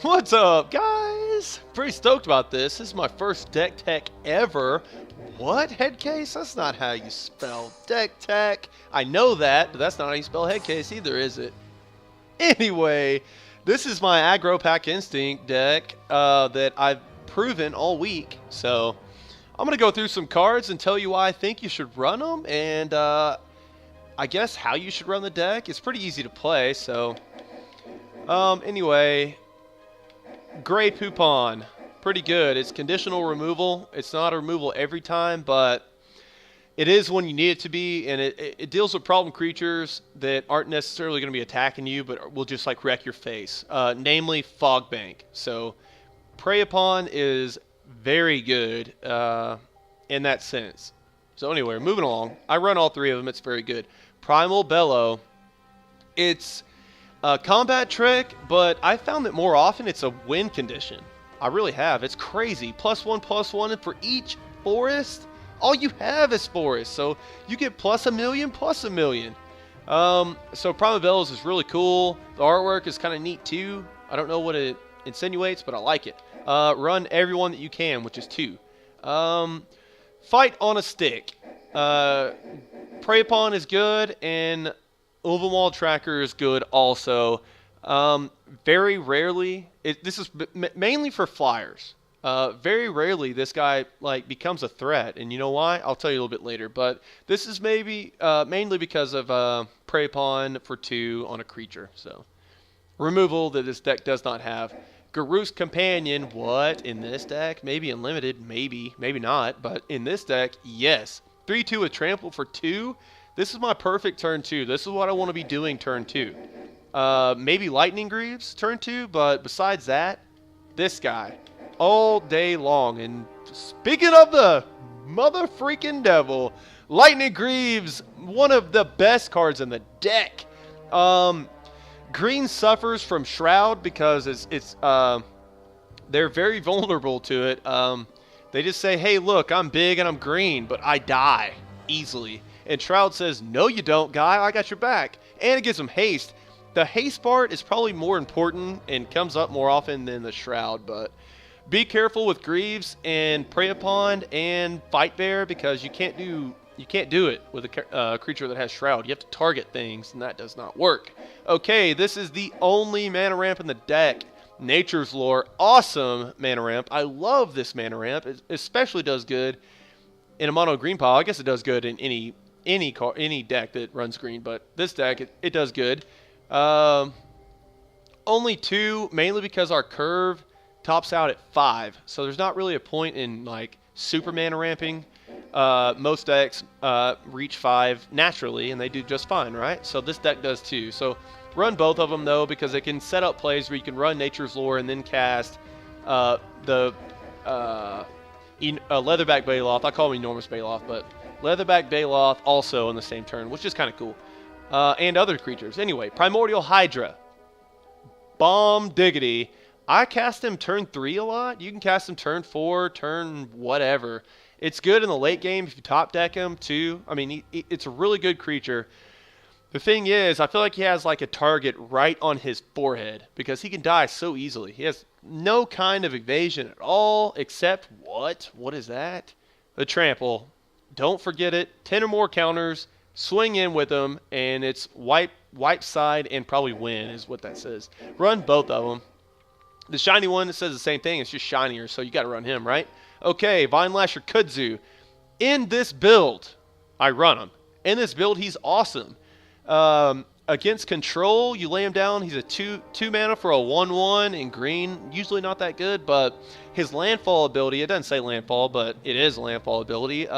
What's up, guys? Pretty stoked about this. This is my first deck tech ever. What? Headcase? That's not how you spell deck tech. I know that, but that's not how you spell headcase either, is it? Anyway, this is my Aggro Pack Instinct deck that I've proven all week. So I'm going to go through some cards and tell you why I think you should run them, and I guess how you should run the deck. It's pretty easy to play, so anyway, Grey Poupon, pretty good. It's conditional removal. It's not a removal every time, but it is when you need it to be, and it deals with problem creatures that aren't necessarily going to be attacking you, but will just like wreck your face, namely Fogbank. So Prey Upon is very good in that sense. So anyway, moving along. I run all three of them. It's very good. Primal Bellow. It's a combat trick, but I found that more often it's a win condition. I really have. It's crazy. +1/+1, and for each forest, all you have is forest. So you get +1,000,000, +1,000,000. So Primal Bellows is really cool. The artwork is kind of neat too. I don't know what it insinuates, but I like it. Run everyone that you can, which is 2. Fight on a stick. Prey Upon is good, and UlvenWald Tracker is good also. Very rarely, this is mainly for flyers. Very rarely this guy like becomes a threat, and you know why? I'll tell you a little bit later. But this is maybe mainly because of Prey Upon for 2 on a creature. So removal that this deck does not have. Garruk's Companion, what? In this deck? Maybe in limited, maybe not. But in this deck, yes. 3/2 with trample for 2. This is my perfect turn 2. This is what I want to be doing turn 2. Maybe Lightning Greaves turn 2, but besides that, this guy all day long. And speaking of the mother freaking devil, Lightning Greaves, one of the best cards in the deck. Green suffers from Shroud because they're very vulnerable to it. They just say, hey, look, I'm big and I'm green, but I die easily. And Shroud says, no, you don't, guy. I got your back. And it gives them haste. The haste part is probably more important and comes up more often than the Shroud, but be careful with Greaves and Prey Upon and Fight Bear because you can't do it with a creature that has Shroud. You have to target things, and that does not work. Okay, this is the only mana ramp in the deck. Nature's Lore, awesome mana ramp. I love this mana ramp. It especially does good in a mono green pile. I guess it does good in any deck that runs green, but this deck it does good. Only 2, mainly because our curve tops out at 5, so there's not really a point in like super mana ramping. Most decks reach 5 naturally, and they do just fine, right? So this deck does too. So run both of them though, because it can set up plays where you can run Nature's Lore and then cast the Leatherback Baloth. I call him Enormous Baloth, but Leatherback Baloth also on the same turn, which is kind of cool. And other creatures. Anyway, Primordial Hydra. Bomb diggity. I cast him turn 3 a lot. You can cast him turn 4, turn whatever. It's good in the late game if you top deck him too. I mean, it's a really good creature. The thing is, I feel like he has like a target right on his forehead because he can die so easily. He has no kind of evasion at all except what? What is that? The trample. Don't forget it. 10 or more counters. Swing in with them, and it's wipe side and probably win is what that says. Run both of them. The shiny one, it says the same thing. It's just shinier, so you got to run him, right? Okay, Vinelasher Kudzu. In this build, I run him. In this build, he's awesome. Against control, you lay him down. He's a 2 mana for a 1/1 in green. Usually not that good, but his landfall ability, it doesn't say landfall, but it is a landfall ability.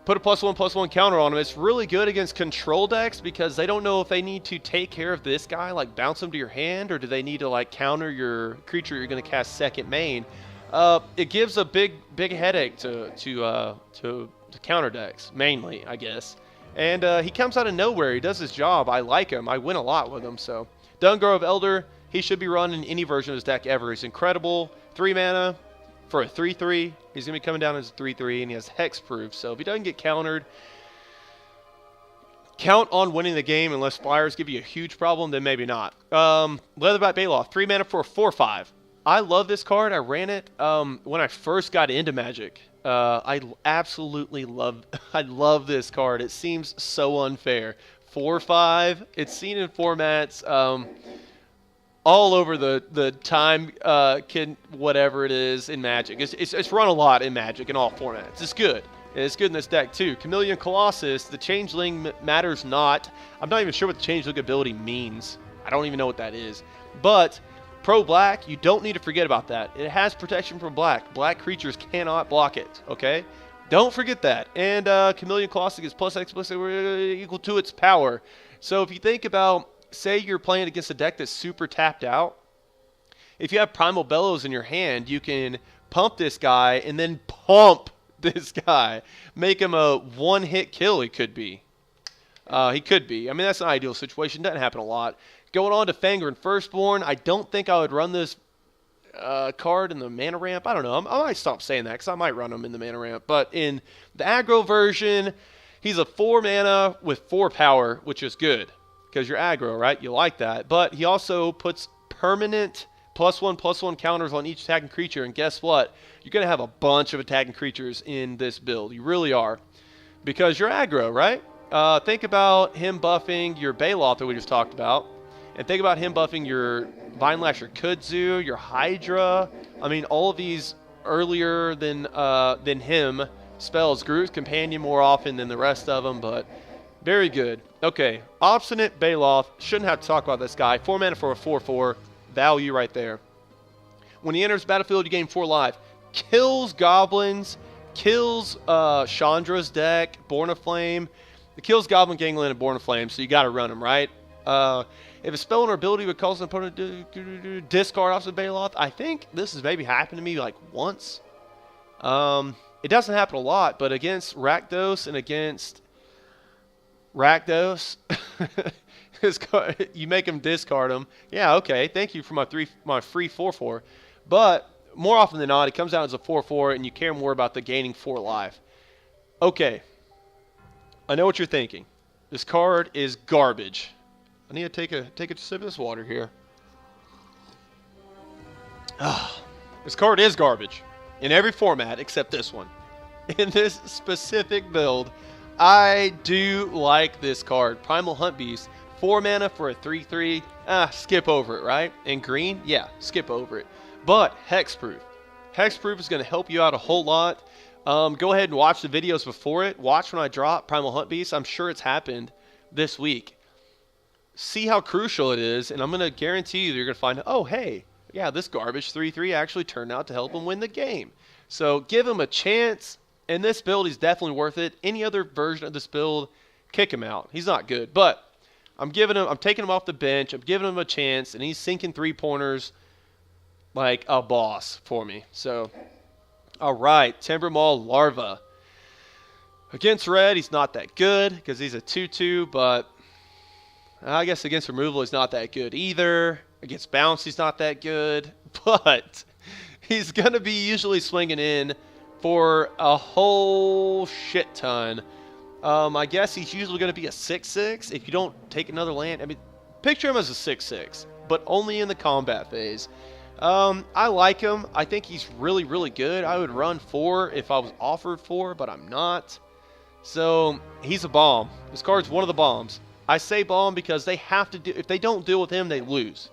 Put a +1/+1 counter on him. It's really good against control decks because they don't know if they need to take care of this guy, like bounce him to your hand, or do they need to like counter your creature you're going to cast second main. It gives a big headache to counter decks, mainly, I guess. And he comes out of nowhere. He does his job. I like him. I win a lot with him. So Dungrove Elder, he should be run in any version of his deck ever. He's incredible. 3 mana. For a 3/3, he's going to be coming down as a 3/3, and he has hexproof. So if he doesn't get countered, count on winning the game unless flyers give you a huge problem, then maybe not. Leatherback Baloth, 3 mana for a 4/5. I love this card. I ran it when I first got into Magic. I absolutely love this card. It seems so unfair. 4/5. It's seen in formats all over the time, whatever it is in Magic. It's run a lot in Magic in all formats. It's good. And it's good in this deck too. Chameleon Colossus, the Changeling matters not. I'm not even sure what the Changeling ability means. I don't even know what that is. But Pro Black, you don't need to forget about that. It has protection from black. Black creatures cannot block it, okay? Don't forget that. And Chameleon Colossus is plus X plus equal to its power. So if you think about, say you're playing against a deck that's super tapped out, if you have Primal Bellows in your hand, you can pump this guy and then pump this guy. Make him a one-hit kill, he could be. He could be. I mean, that's an ideal situation. Doesn't happen a lot. Going on to Fangren Firstborn, I don't think I would run this card in the mana ramp. I don't know. I might stop saying that because I might run him in the mana ramp. But in the aggro version, he's a 4 mana with 4 power, which is good because you're aggro, right? You like that. But he also puts permanent +1/+1 counters on each attacking creature. And guess what? You're going to have a bunch of attacking creatures in this build. You really are. Because you're aggro, right? Think about him buffing your Baloth that we just talked about. And think about him buffing your Vinelasher Kudzu, your Hydra. I mean, all of these earlier than him spells. Garruk's Companion more often than the rest of them, but very good. Okay, Obstinate Baloth. Shouldn't have to talk about this guy. 4 mana for a 4/4. Value right there. When he enters the battlefield, you gain 4 life. Kills goblins, kills Chandra's deck, Born of Flame. It kills Goblin, Gangland, and Born of Flame, so you got to run them, right? If a spell or ability would cause an opponent to discard Obstinate Baloth, I think this has maybe happened to me like once. It doesn't happen a lot, but against Rakdos and against Rakdos, you make them discard them. Yeah, okay. Thank you for my free 4/4. But more often than not, it comes out as a 4/4, and you care more about the gaining 4 life. Okay. I know what you're thinking. This card is garbage. I need to take a sip of this water here. This card is garbage in every format except this one. In this specific build, I do like this card. Primal Huntbeast, 4 mana for a 3/3. Skip over it, right? And green, yeah, skip over it. But hexproof. Hexproof is going to help you out a whole lot. Go ahead and watch the videos before it. Watch when I drop Primal Huntbeast. I'm sure it's happened this week. See how crucial it is, and I'm going to guarantee you you're going to find, oh, hey, yeah, this garbage 3/3 actually turned out to help him win the game. So give him a chance, and this build is definitely worth it. Any other version of this build, kick him out. He's not good, but I'm taking him off the bench. I'm giving him a chance, and he's sinking 3-pointers like a boss for me. So, all right, Timbermaw Larva. Against red, he's not that good because he's a 2/2, but I guess against removal, he's not that good either. Against bounce, he's not that good, but he's going to be usually swinging in for a whole shit ton. I guess he's usually going to be a 6/6 if you don't take another land. I mean, picture him as a 6/6, but only in the combat phase. I like him. I think he's really, really good. I would run 4 if I was offered 4, but I'm not. So he's a bomb. This card's one of the bombs. I say bomb because they have to do. If they don't deal with him, they lose.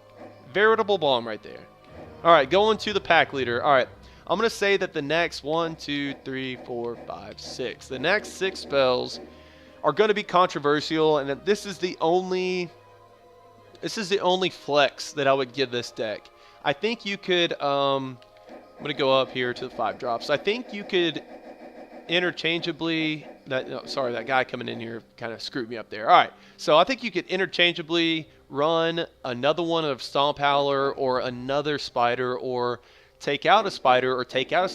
Veritable bomb right there. All right, going to the pack leader. All right, I'm gonna say that the next 1, 2, 3, 4, 5, 6. The next 6 spells are gonna be controversial, and this is the only flex that I would give this deck. I think you could. I'm gonna go up here to the 5 drops. I think you could interchangeably. That guy coming in here kind of screwed me up there. All right, so I think you could interchangeably run another one of Stomphowler or another Spider, or take out a Spider or take out a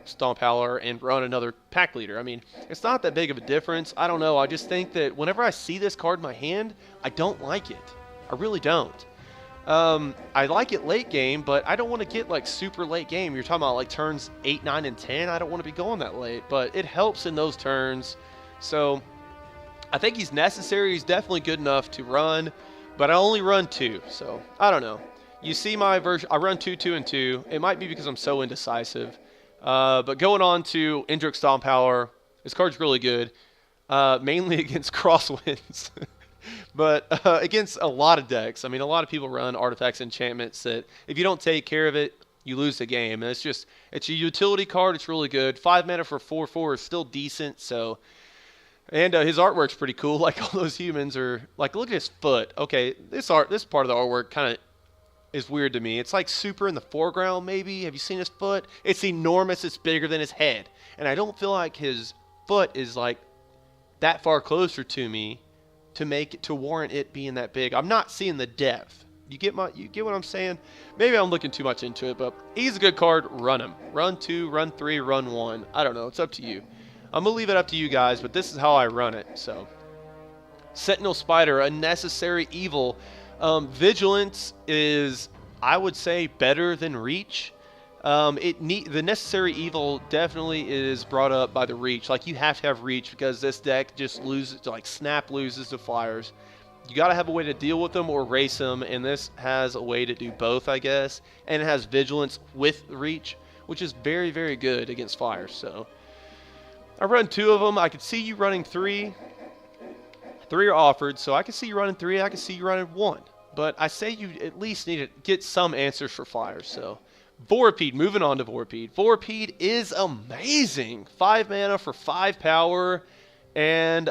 Stomphowler and run another pack leader. I mean, it's not that big of a difference. I don't know. I just think that whenever I see this card in my hand, I don't like it. I really don't. I like it late game, but I don't want to get like super late game. You're talking about like turns 8, 9, and 10. I don't want to be going that late, but it helps in those turns. So I think he's necessary. He's definitely good enough to run, but I only run 2, so I don't know. You see my version. I run 2, 2, and 2. It might be because I'm so indecisive. But going on to Indrik Stomphowler, his card's really good, mainly against crosswinds. But against a lot of decks. I mean, a lot of people run artifacts, enchantments that if you don't take care of it, you lose the game. And it's a utility card. It's really good. 5 mana for 4/4 is still decent. So, and his artwork's pretty cool. Like all those humans are like, look at his foot. Okay, this part of the artwork kind of is weird to me. It's like super in the foreground. Maybe have you seen his foot? It's enormous. It's bigger than his head, and I don't feel like his foot is like that far closer to me to warrant it being that big. I'm not seeing the depth. You get what I'm saying? Maybe I'm looking too much into it, but he's a good card. Run him. Run 2, run 3, run 1. I don't know. It's up to you. I'm gonna leave it up to you guys, but this is how I run it. So, Sentinel Spider, a necessary evil. Vigilance is, I would say, better than Reach. The necessary evil definitely is brought up by the Reach. Like, you have to have Reach because this deck just loses, like Snap loses to Flyers. You got to have a way to deal with them or race them, and this has a way to do both, I guess. And it has Vigilance with Reach, which is very, very good against Flyers. So, I run 2 of them. I could see you running 3. 3 are offered, so I can see you running 3. I can see you running 1. But I say you at least need to get some answers for Flyers, so... Vorapede, moving on to Vorapede. Vorapede is amazing. 5 mana for 5 power and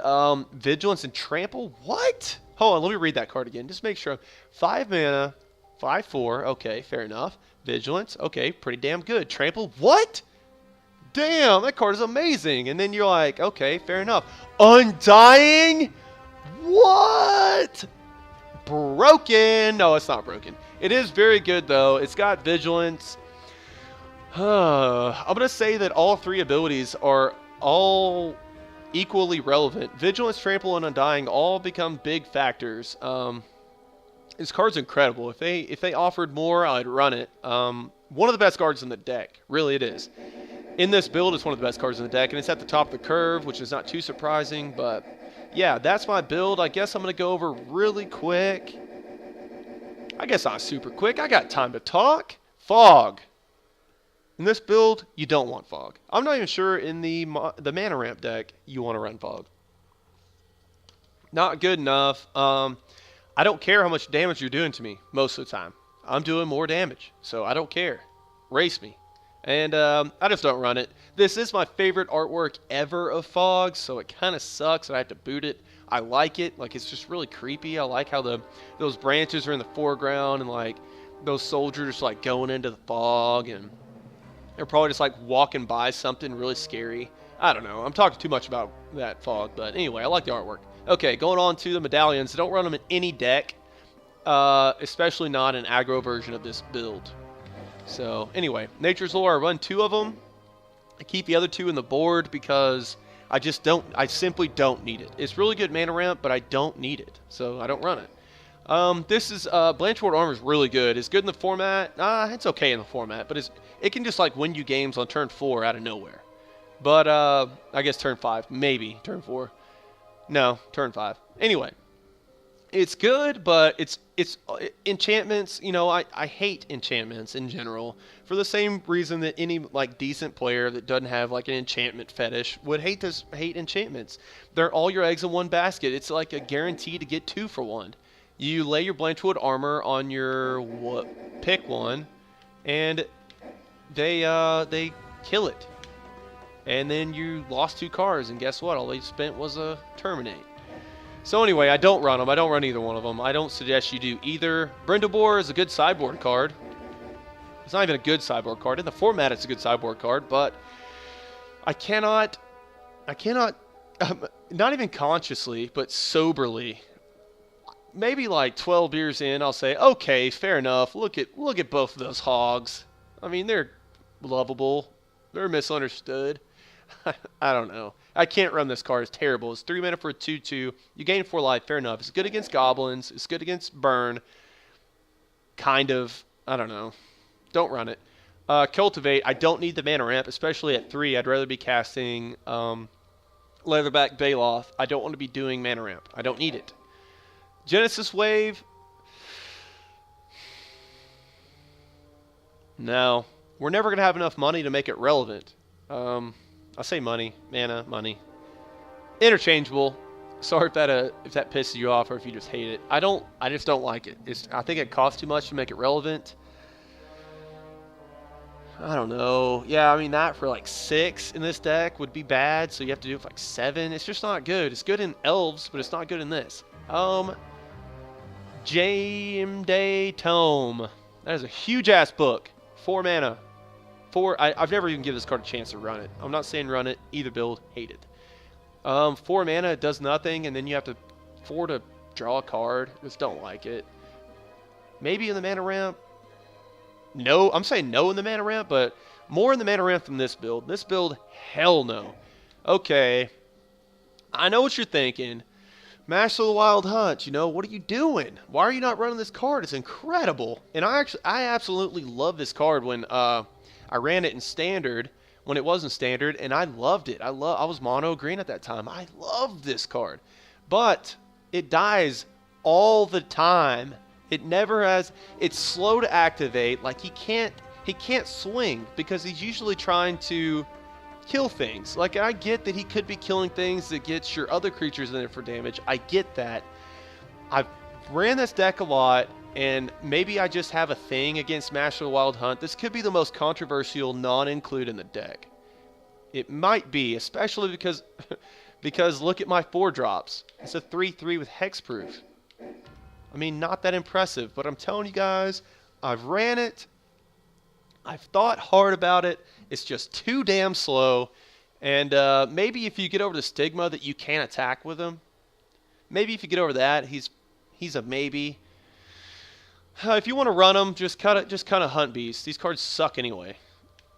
Vigilance and Trample. What? Hold on, let me read that card again. Just make sure. 5 mana, 5/4. Okay, fair enough. Vigilance. Okay, pretty damn good. Trample. What? Damn, that card is amazing. And then you're like, okay, fair enough. Undying? What? Broken. No, it's not broken. It is very good, though. It's got Vigilance. I'm going to say that all 3 abilities are all equally relevant. Vigilance, Trample, and Undying all become big factors. This card's incredible. If they offered more, I'd run it. One of the best cards in the deck. Really, it is. In this build, it's one of the best cards in the deck, and it's at the top of the curve, which is not too surprising. But, yeah, that's my build. I guess I'm going to go over really quick. I guess not super quick. I got time to talk. Fog. In this build, you don't want Fog. I'm not even sure in the mana ramp deck you want to run Fog. Not good enough. I don't care how much damage you're doing to me most of the time. I'm doing more damage, so I don't care. Race me. And I just don't run it. This is my favorite artwork ever of Fog, so it kind of sucks that I have to boot it. I like it. Like, it's just really creepy. I like how those branches are in the foreground and, like, those soldiers, like, going into the fog, and they're probably just, like, walking by something really scary. I don't know. I'm talking too much about that Fog, but anyway, I like the artwork. Okay, going on to the medallions. Don't run them in any deck, especially not an aggro version of this build. So, anyway, Nature's Lore, I run 2 of them. I keep the other 2 in the board because... I simply don't need it. It's really good mana ramp, but I don't need it, so I don't run it. This is, Blanche Armor is really good. It's good in the format. It's okay in the format, but it can just, like, win you games on turn 4 out of nowhere. But, I guess turn 5. Maybe turn 4. No, turn 5. Anyway. It's good, but it's enchantments, you know, I hate enchantments in general for the same reason that any, like, decent player that doesn't have, like, an enchantment fetish would hate enchantments. They're all your eggs in one basket. It's like a guarantee to get 2 for 1. You lay your Blanchwood Armor on your pick one, and they kill it. And then you lost 2 cards, and guess what? All they spent was a Terminate. So anyway, I don't run them. I don't run either one of them. I don't suggest you do either. Brindabor is a good sideboard card. It's not even a good sideboard card. In the format, it's a good sideboard card, but I cannot, not even consciously, but soberly, maybe like 12 beers in, I'll say, okay, fair enough. Look at both of those hogs. I mean, they're lovable. They're misunderstood. I don't know. I can't run this card. It's terrible. It's 3 mana for a 2/2. You gain 4 life. Fair enough. It's good against goblins. It's good against burn. Kind of. I don't know. Don't run it. Cultivate. I don't need the mana ramp, especially at 3. I'd rather be casting Leatherback Baloth. I don't want to be doing mana ramp. I don't need it. Genesis Wave. No. We're never going to have enough money to make it relevant. I say money. Mana, money. Interchangeable. Sorry if that pisses you off or if you just hate it. I just don't like it. I think it costs too much to make it relevant. I don't know. Yeah, I mean, that for like 6 in this deck would be bad, so you have to do it for like 7. It's just not good. It's good in Elves, but it's not good in this. Jayemdae Tome. That is a huge-ass book. 4 mana. I've never even given this card a chance to run it. I'm not saying run it. Either build, hate it. 4 mana, it does nothing, and then you have to 4 to draw a card. Just don't like it. Maybe in the mana ramp. No, I'm saying no in the mana ramp, but more in the mana ramp than this build. This build, hell no. Okay, I know what you're thinking. Master of the Wild Hunt, you know, what are you doing? Why are you not running this card? It's incredible. And I absolutely love this card when I ran it in Standard, when it wasn't Standard, and I loved it. I was mono green at that time. I loved this card. But it dies all the time. It never has. It's slow to activate. Like he can't swing because he's usually trying to kill things. Like, I get that he could be killing things that gets your other creatures in there for damage. I get that. I've ran this deck a lot, and maybe I just have a thing against Master of the Wild Hunt. This could be the most controversial non-include in the deck. It might be, especially because look at my 4 drops. It's a 3/3 with hexproof. I mean, not that impressive, but I'm telling you guys, I've ran it. I've thought hard about it. It's just too damn slow. And maybe if you get over the stigma that you can't attack with him, maybe if you get over that, he's a maybe. If you want to run him, just kind of Huntbeast. These cards suck anyway.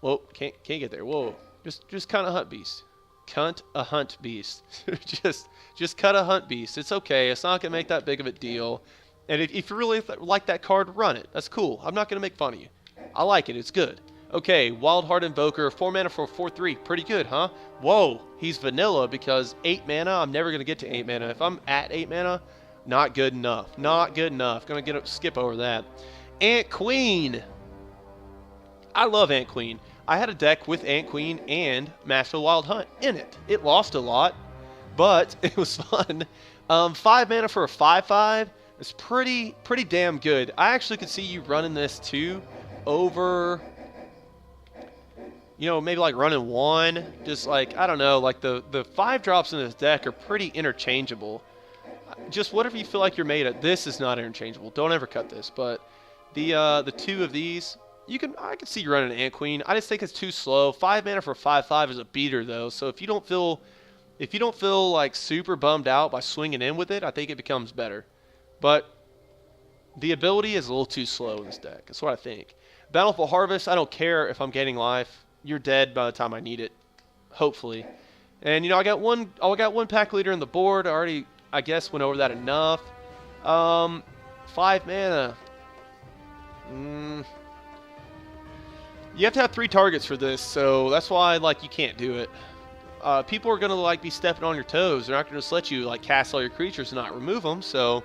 Whoa, can't get there. Whoa, just kind of Huntbeast. Cunt a Huntbeast. just cut a Huntbeast. It's okay. It's not gonna make that big of a deal. And if you really like that card, run it. That's cool. I'm not gonna make fun of you. I like it. It's good. Okay, Wildheart Invoker, 4 mana for 4/3. Pretty good, huh? Whoa, he's vanilla because 8 mana. I'm never gonna get to 8 mana. If I'm at 8 mana, not good enough. Not good enough. Gonna skip over that. Ant Queen. I love Ant Queen. I had a deck with Ant Queen and Master of the Wild Hunt in it. It lost a lot, but it was fun. 5 mana for a 5/5. It's pretty damn good. I actually could see you running this too over, you know, maybe like running 1. Just like, I don't know, like the 5 drops in this deck are pretty interchangeable. Just whatever you feel like you're made of. This is not interchangeable. Don't ever cut this. But the 2 of these, I can see you running an Ant Queen. I just think it's too slow. 5 mana for 5/5 is a beater though. So if you don't feel like super bummed out by swinging in with it, I think it becomes better. But the ability is a little too slow in this deck. That's what I think. Bountiful Harvest, I don't care if I'm gaining life. You're dead by the time I need it. Hopefully. And, you know, I got one Packleader in the board. I already, I guess, went over that enough. 5 mana. You have to have 3 targets for this, so that's why, like, you can't do it. People are going to, like, be stepping on your toes. They're not going to just let you, like, cast all your creatures and not remove them, so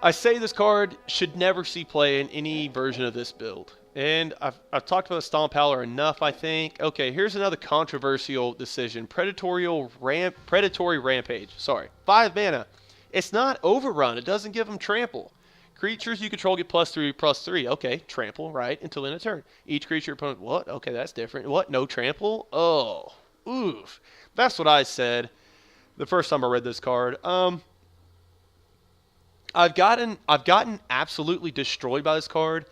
I say this card should never see play in any version of this build. And I've talked about Stomphowler enough, I think. Okay, here's another controversial decision. Predatory Rampage. Sorry. 5 mana. It's not Overrun. It doesn't give them trample. Creatures you control get +3/+3. Okay, trample, right, until end of turn. Each creature opponent, what? Okay, that's different. What? No trample? Oh. Oof. That's what I said the first time I read this card. I've gotten absolutely destroyed by this card.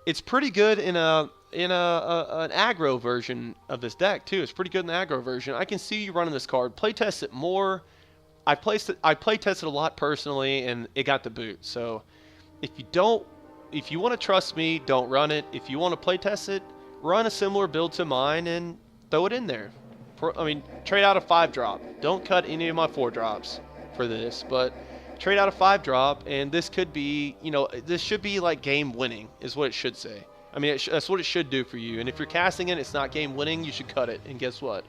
It's pretty good in an aggro version of this deck too. It's pretty good in the aggro version. I can see you running this card. Playtest it more. I playtested a lot personally, and it got the boot. So if you want to trust me, don't run it. If you want to playtest it, run a similar build to mine and throw it in there. I mean, trade out a 5-drop. Don't cut any of my 4 drops for this, but trade out a 5-drop, and this could be, you know, this should be like game winning is what it should say. I mean, that's what it should do for you. And if you're casting it, it's not game winning, you should cut it. And guess what?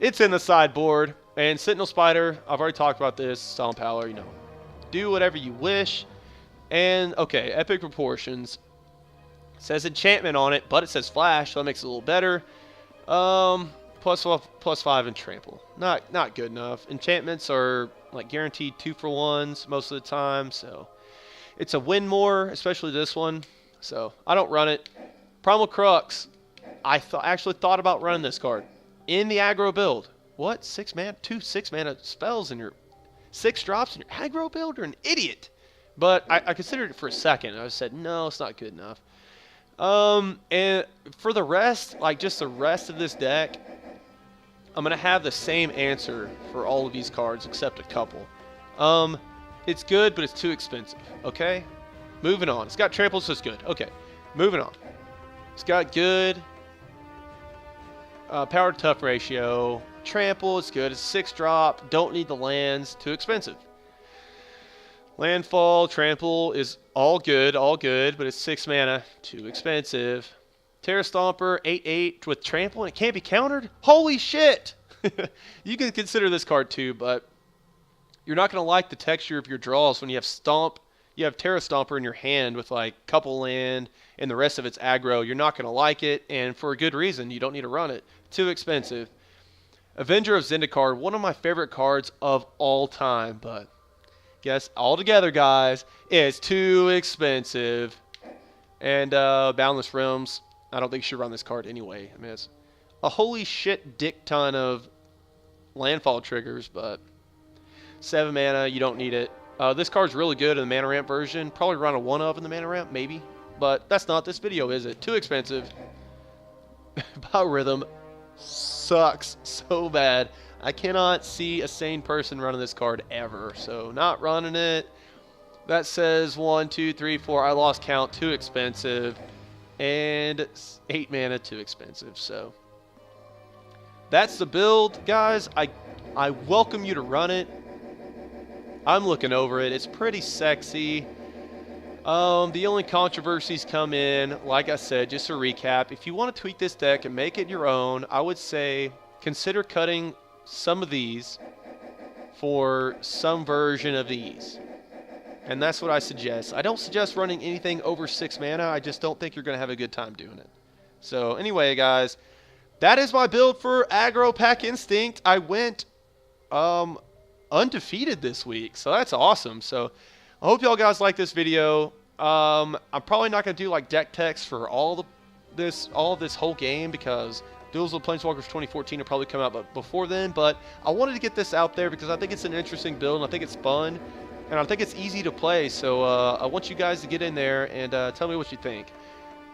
It's in the sideboard. And Sentinel Spider, I've already talked about this. Stomphowler, you know, do whatever you wish. And okay, epic proportions. It says enchantment on it, but it says flash, so that makes it a little better. +5 in trample. Not good enough. Enchantments are like guaranteed 2-for-1s most of the time, so it's a win more, especially this one. So I don't run it. Primal Crux. I actually thought about running this card in the aggro build. What? 6 mana? 2 6-mana spells in your 6 drops in your aggro build? You're an idiot. But I considered it for a second. I said, no, it's not good enough. And for the rest, like just the rest of this deck, I'm going to have the same answer for all of these cards except a couple. It's good, but it's too expensive. Okay? Moving on. It's got trample, so it's good. Okay. Moving on. It's got good power to tough ratio. Trample, it's good. It's 6-drop. Don't need the lands. Too expensive. Landfall, trample is all good, but it's 6 mana. Too expensive. Terra Stomper, 8/8 with trample, and it can't be countered? Holy shit! You can consider this card too, but you're not going to like the texture of your draws when you have Stomp. You have Terra Stomper in your hand with like couple land and the rest of it's aggro. You're not going to like it, and for a good reason. You don't need to run it. Too expensive. Avenger of Zendikar, one of my favorite cards of all time, but guess altogether, guys, it's too expensive. And Boundless Realms, I don't think you should run this card anyway. I mean, it's a holy shit dick ton of landfall triggers, but 7 mana, you don't need it. This card's really good in the mana ramp version. Probably run a 1 of in the mana ramp, maybe. But that's not this video, is it? Too expensive. Biorhythm sucks so bad. I cannot see a sane person running this card ever. So not running it. That says 1, 2, 3, 4. I lost count. Too expensive. And 8 mana, too expensive. So that's the build, guys. I welcome you to run it. I'm looking over it. It's pretty sexy. The only controversies come in, like I said, just to recap, if you want to tweak this deck and make it your own, I would say consider cutting some of these for some version of these. And that's what I suggest. I don't suggest running anything over 6 mana. I just don't think you're going to have a good time doing it. So anyway, guys, that is my build for Aggro Pack Instinct. I went undefeated this week, so that's awesome. So I hope y'all guys like this video. I'm probably not going to do like deck text for all of this whole game because Duels of Planeswalkers 2014 will probably come out before then. But I wanted to get this out there because I think it's an interesting build and I think it's fun and I think it's easy to play. So I want you guys to get in there and tell me what you think.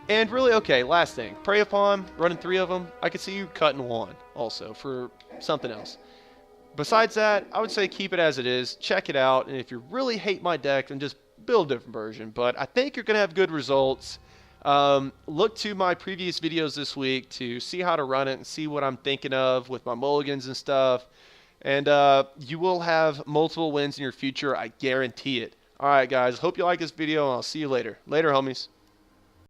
And really, okay, last thing, Prey Upon, running 3 of them. I could see you cutting 1 also for something else. Besides that, I would say keep it as it is. Check it out. And if you really hate my deck, then just build a different version. But I think you're going to have good results. Look to my previous videos this week to see how to run it and see what I'm thinking of with my mulligans and stuff. And you will have multiple wins in your future. I guarantee it. All right, guys. Hope you like this video, and I'll see you later. Later, homies.